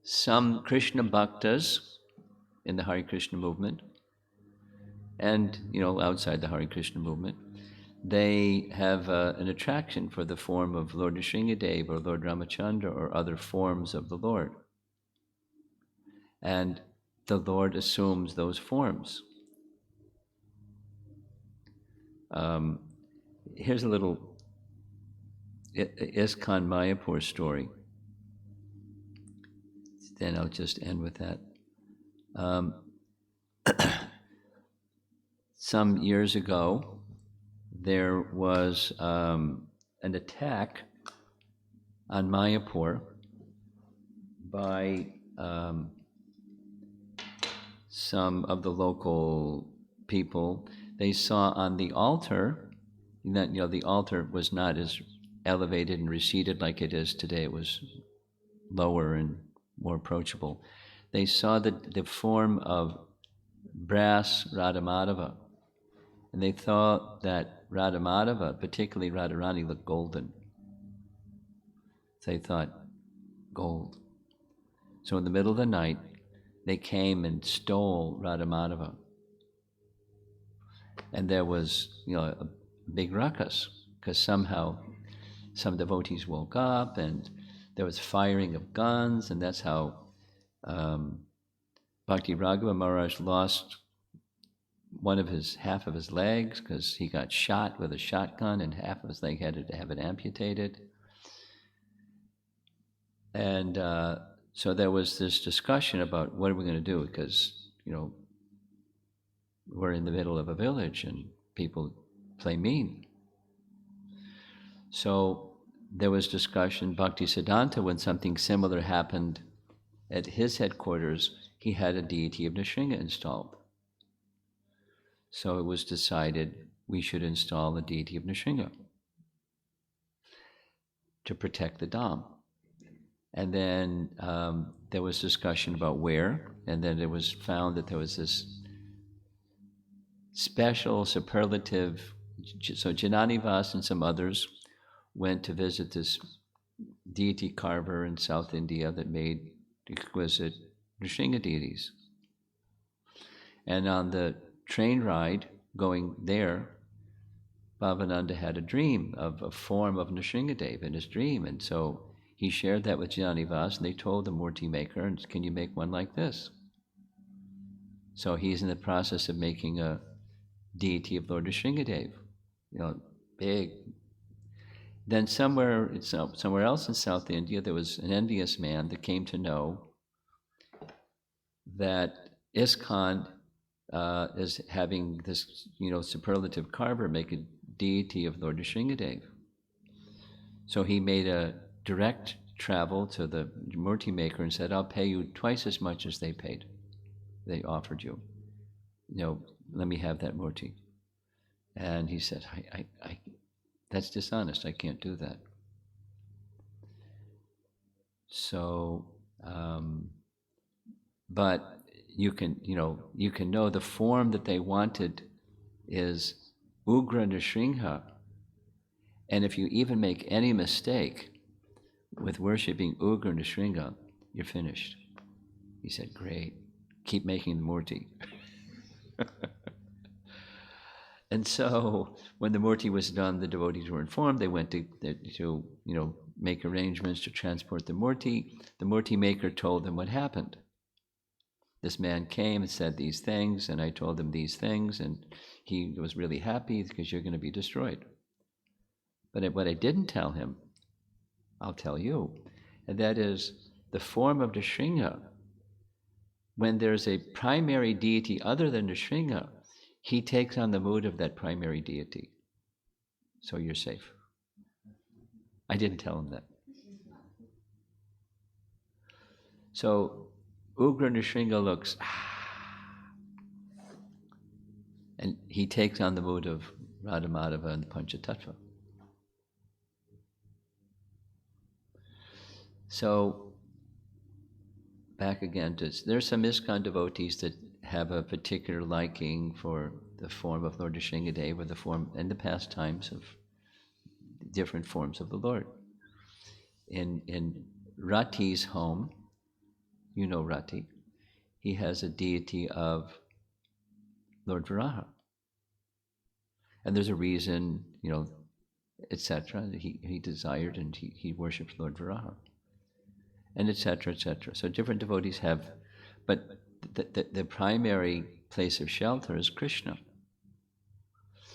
some Krishna bhaktas in the Hare Krishna movement and outside the Hare Krishna movement, they have an attraction for the form of Lord Nrsingadev or Lord Ramachandra or other forms of the Lord. And the Lord assumes those forms. Here's a little ISKCON Mayapur story. Then I'll just end with that. Some years ago, there was an attack on Mayapur by some of the local people. They saw on the altar that the altar was not as elevated and receded like it is today. It was lower and more approachable. They saw the form of brass Radhamadava, and they thought that Radhamadava, particularly Radharani, looked golden. So they thought, gold. So in the middle of the night, they came and stole Radhamadava. And there was, a big ruckus, because somehow some devotees woke up and there was firing of guns, and that's how Bhakti Raghava Maharaj lost half of his legs, because he got shot with a shotgun and half of his leg had to have it amputated. And so there was this discussion about what are we going to do, because we're in the middle of a village and people play mean. So there was discussion. Bhakti Siddhanta, when something similar happened at his headquarters, he had a deity of Nrsimha installed. So it was decided we should install a deity of Nrsimha to protect the Dham. And then there was discussion about where, and then it was found that there was this special superlative. So Jananivas and some others went to visit this deity carver in South India that made exquisite Nrsimha deities. And on the train ride going there, Bhavananda had a dream of a form of Nrsimhadev in his dream, and so he shared that with Jananivas, and they told the Murti maker, can you make one like this? So he's in the process of making a deity of Lord Nrsimhadev, big. Then somewhere else in South India, there was an envious man that came to know that ISKCON is having this, superlative carver make a deity of Lord Nrsimhadev. So he made a direct travel to the Murti maker and said, I'll pay you twice as much as they offered you. Let me have that Murti. And he said, I that's dishonest, I can't do that. So, but you can know the form that they wanted is Ugra Nrsimha, and if you even make any mistake with worshipping Ugra Nrsimha, you're finished. He said, great, keep making the Murti. And so when the Murti was done, the devotees were informed. They went to make arrangements to transport the Murti. The Murti maker told them what happened. This man came and said these things, and I told him these things, and he was really happy because you're going to be destroyed. But what I didn't tell him, I'll tell you, and that is the form of Nrsimha. When there's a primary deity other than Nrsimha, he takes on the mood of that primary deity. So you're safe. I didn't tell him that. So Ugra Nrsimha looks, and he takes on the mood of Radhamadava and the Panchatattva. So back again to, there's some ISKCON devotees that have a particular liking for the form of Lord Nrsimhadev, or the form and the pastimes of different forms of the Lord. In Rati's home, Rati, he has a deity of Lord Varaha. And there's a reason, etc. He desired, and he worships Lord Varaha. And etc., etc. So different devotees have, but the primary place of shelter is Krishna.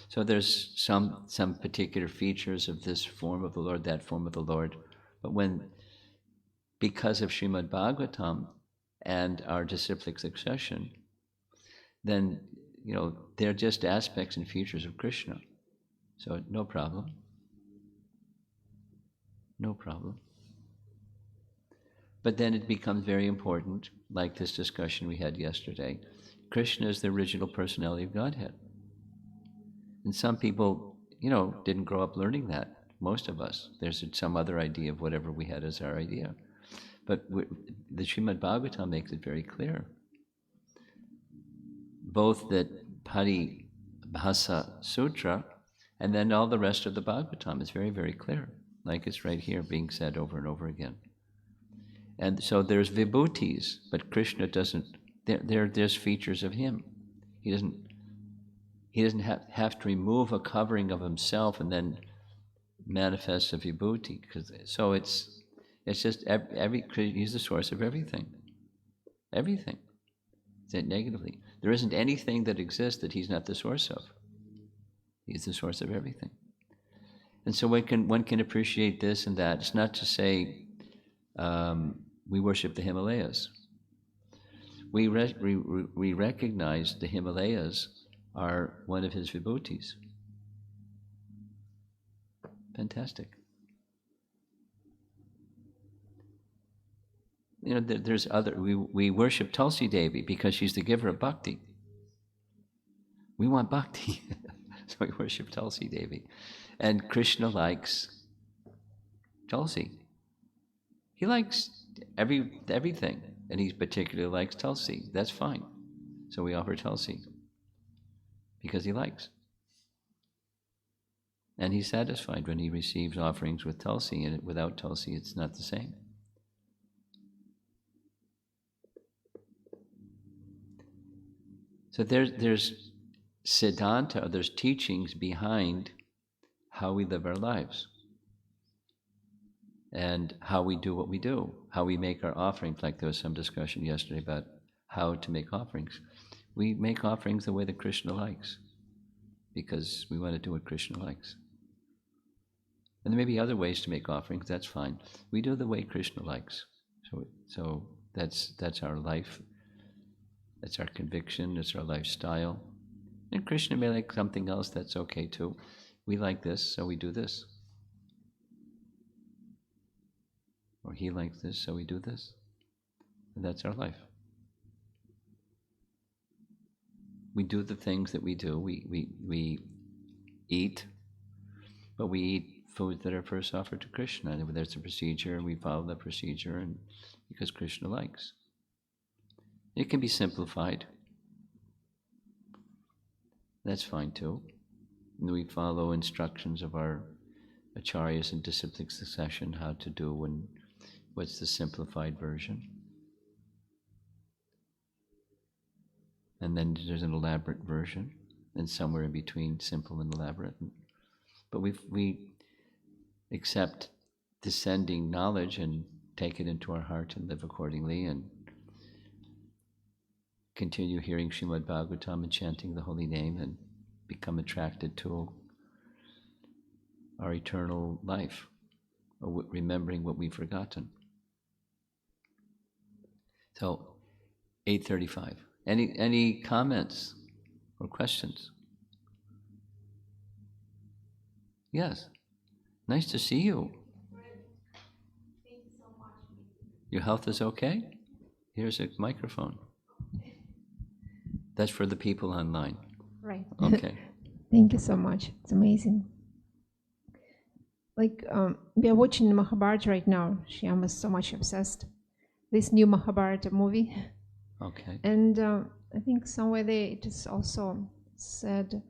So there's some particular features of this form of the Lord, that form of the Lord, but because of Srimad Bhagavatam and our disciplic succession, then they're just aspects and features of Krishna. So no problem. No problem. But then it becomes very important, like this discussion we had yesterday. Krishna is the original personality of Godhead. And some people, didn't grow up learning that. Most of us. There's some other idea of whatever we had as our idea. But the Srimad Bhagavatam makes it very clear. Both that Paribhasa Sutra and then all the rest of the Bhagavatam is very, very clear. Like it's right here being said over and over again. And so there's vibhutis, but Krishna doesn't, there's features of him. He doesn't have to remove a covering of himself and then manifest a vibhuti. So it's just he's the source of everything. Everything. Said negatively. There isn't anything that exists that he's not the source of. He's the source of everything. And so one can appreciate this and that. It's not to say we worship the Himalayas. We recognize the Himalayas are one of his vibhutis. Fantastic. There's we worship Tulsi Devi because she's the giver of bhakti. We want bhakti, so we worship Tulsi Devi. And Krishna likes Tulsi. He likes everything, and he particularly likes Tulsi. That's fine. So we offer Tulsi because he likes. And he's satisfied when he receives offerings with Tulsi, and without Tulsi it's not the same. So there's siddhanta, there's teachings behind how we live our lives and how we do what we do, how we make our offerings. Like there was some discussion yesterday about how to make offerings. We make offerings the way that Krishna likes because we want to do what Krishna likes. And there may be other ways to make offerings, that's fine. We do the way Krishna likes. So that's our life. That's our conviction, it's our lifestyle. And Krishna may like something else, that's okay too. We like this, so we do this. Or he likes this, so we do this. And that's our life. We do the things that we do. We eat, but we eat foods that are first offered to Krishna. And there's a procedure, and we follow the procedure, and because Krishna likes. It can be simplified. That's fine too. And we follow instructions of our acharyas in disciplic succession, how to do and what's the simplified version. And then there's an elaborate version, and somewhere in between simple and elaborate. But we accept descending knowledge and take it into our heart and live accordingly and continue hearing Srimad Bhagavatam and chanting the holy name and become attracted to our eternal life, or remembering what we've forgotten. So, 8:35. Any comments or questions? Yes. Nice to see you. Thank you so much. Your health is okay? Here's a microphone. That's for the people online. Right. Okay. Thank you so much. It's amazing. Like, we are watching Mahabharata right now. Shyam is so much obsessed. This new Mahabharata movie. Okay. And I think somewhere there it is also said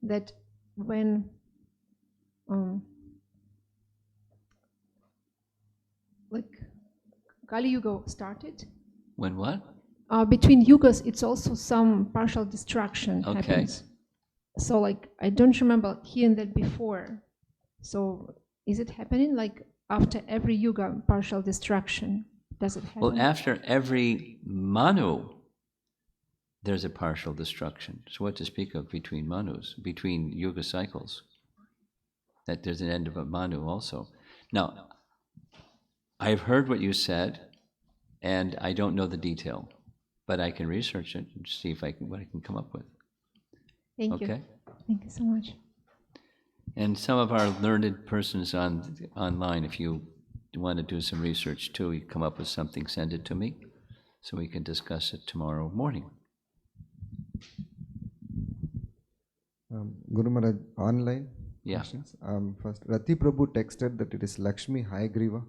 that when like Kali Yuga started. When what? Between yugas, it's also some partial destruction happens. So like, I don't remember hearing that before. So is it happening like after every yuga, partial destruction? Does it happen? Well, after every Manu, there's a partial destruction. So what to speak of between Manus, between yuga cycles? That there's an end of a Manu also. Now, I've heard what you said, and I don't know the detail, but I can research it and see what I can come up with. Thank you. Okay? Thank you so much. And some of our learned persons online, if you want to do some research too, you come up with something, send it to me, so we can discuss it tomorrow morning. Guru Maharaj, online Yeah. questions. First, Rati Prabhu texted that it is Lakshmi Hayagriva.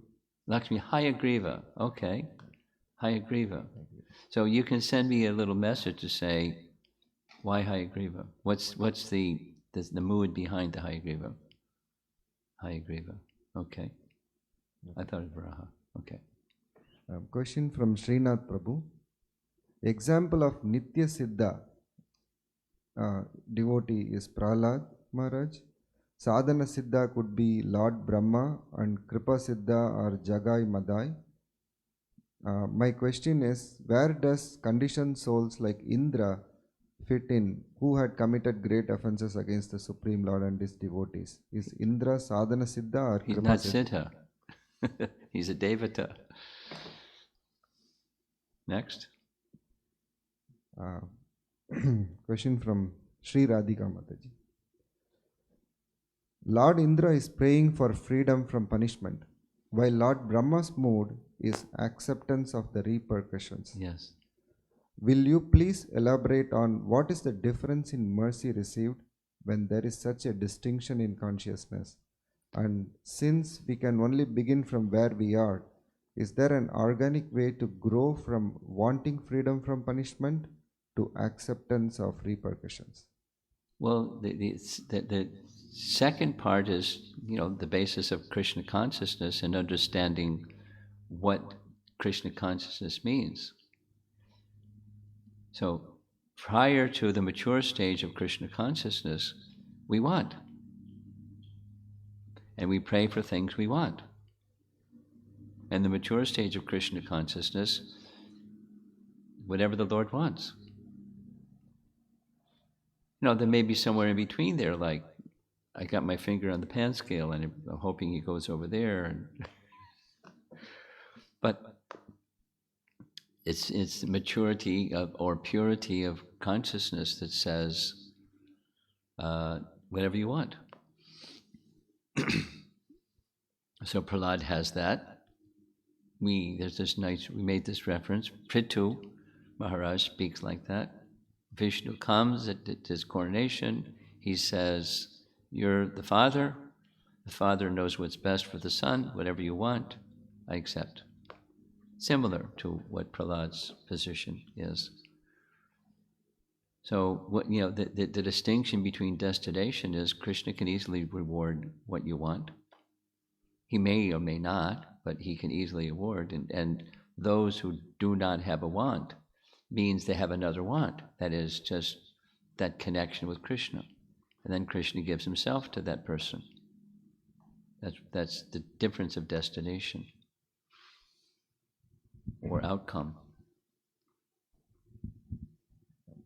Lakshmi Hayagriva, okay. Hayagriva. So you can send me a little message to say, why Hayagriva? What's the mood behind the Hayagriva? Hayagriva, okay. I thought it was Varaha, okay. Question from Srinath Prabhu. Example of Nitya Siddha devotee is Prahlad Maharaj. Sadhana Siddha could be Lord Brahma, and Kripa Siddha or Jagai Madai. My question is, where does conditioned souls like Indra fit in, who had committed great offenses against the Supreme Lord and his devotees? Is Indra Sadhana Siddha or He's Kripa not Siddha? Siddha. He's a Devata. Next. Question from Sri Radhika Mataji. Lord Indra is praying for freedom from punishment, while Lord Brahma's mood is acceptance of the repercussions. Yes. Will you please elaborate on what is the difference in mercy received when there is such a distinction in consciousness? And since we can only begin from where we are, is there an organic way to grow from wanting freedom from punishment to acceptance of repercussions? Well, the second part is, the basis of Krishna consciousness and understanding what Krishna consciousness means. So prior to the mature stage of Krishna consciousness, we want. And we pray for things we want. And the mature stage of Krishna consciousness, whatever the Lord wants. There may be somewhere in between there, like I got my finger on the pan scale and I'm hoping he goes over there. But it's the maturity or purity of consciousness that says whatever you want. So Prahlad has that. We made this reference. Prithu Maharaj speaks like that. Vishnu comes at his coronation. He says, "You're the father. The father knows what's best for the son. Whatever you want, I accept." Similar to what Prahlad's position is. So the distinction between destination is Krishna can easily reward what you want. He may or may not, but he can easily award. And those who do not have a want means they have another want. That is just that connection with Krishna. And then Krishna gives himself to that person. That's the difference of destination or outcome.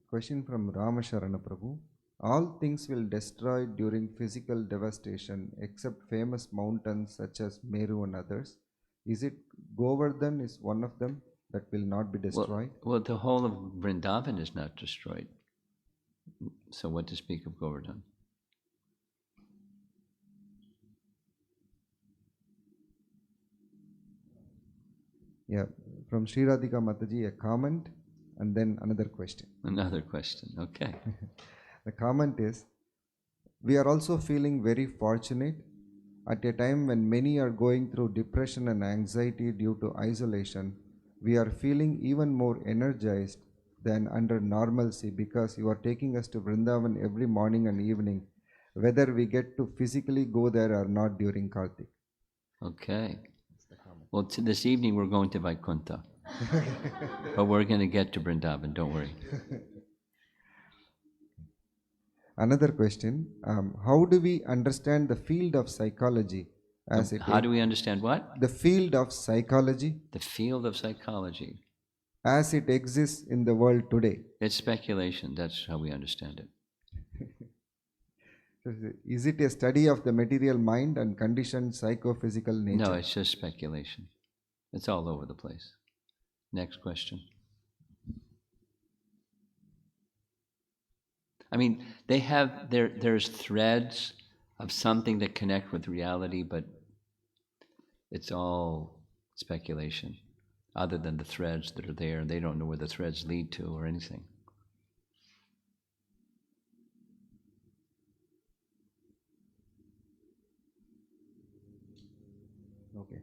Question from Ramasharana Prabhu. All things will destroy during physical devastation except famous mountains such as Meru and others. Is it Govardhan is one of them that will not be destroyed? Well, the whole of Vrindavan is not destroyed. So what to speak of Govardhan? Yeah, from Sri Radhika Mataji, a comment and then another question. Another question, okay. The comment is, we are also feeling very fortunate at a time when many are going through depression and anxiety due to isolation. We are feeling even more energized than under normalcy because you are taking us to Vrindavan every morning and evening, whether we get to physically go there or not during Kartik. Okay. Well, this evening we're going to Vaikuntha. But we're going to get to Vrindavan, don't worry. Another question, how do we understand the field of psychology as it How do we understand what? The field of psychology. The field of psychology. As it exists in the world today. It's speculation, that's how we understand it. Is it a study of the material mind and conditioned psychophysical nature? No, it's just speculation. It's all over the place. Next question. I mean, they have, there's threads of something that connect with reality, but It's all speculation, other than the threads that are there. They don't know where the threads lead to or anything. Okay.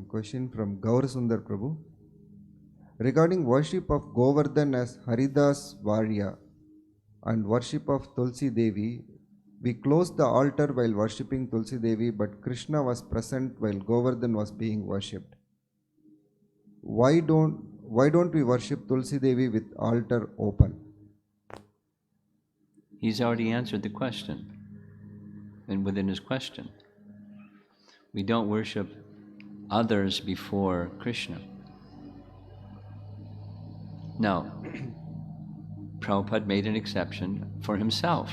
Question from Gaur Sundar Prabhu. Regarding worship of Govardhan as Haridas Varya and worship of Tulsi Devi, we closed the altar while worshipping Tulsi Devi, but Krishna was present while Govardhan was being worshipped. Why don't we worship Tulsi Devi with altar open? He's already answered the question, and within his question. We don't worship others before Krishna. Now, Prabhupada made an exception for himself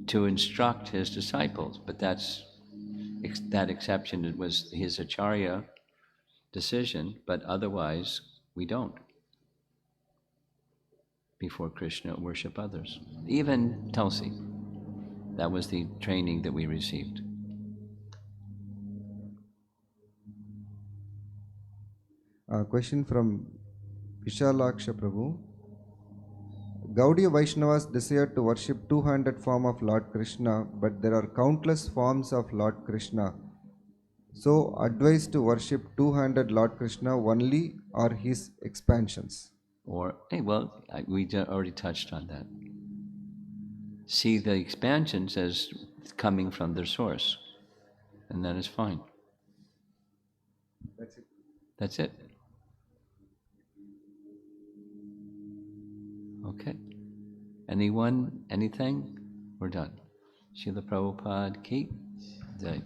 to instruct his disciples, but that exception was his acharya decision, but otherwise we don't before Krishna worship others. Even Tulsi. That was the training that we received. Question from Vishalaksha Prabhu. Gaudiya Vaishnavas desire to worship two-handed form of Lord Krishna, but there are countless forms of Lord Krishna. So advise to worship two-handed Lord Krishna only or his expansions. Or, we already touched on that. See the expansions as coming from their source, and that is fine. That's it. That's it. Okay. Anyone? Anything? We're done. Srila Prabhupada ki jai.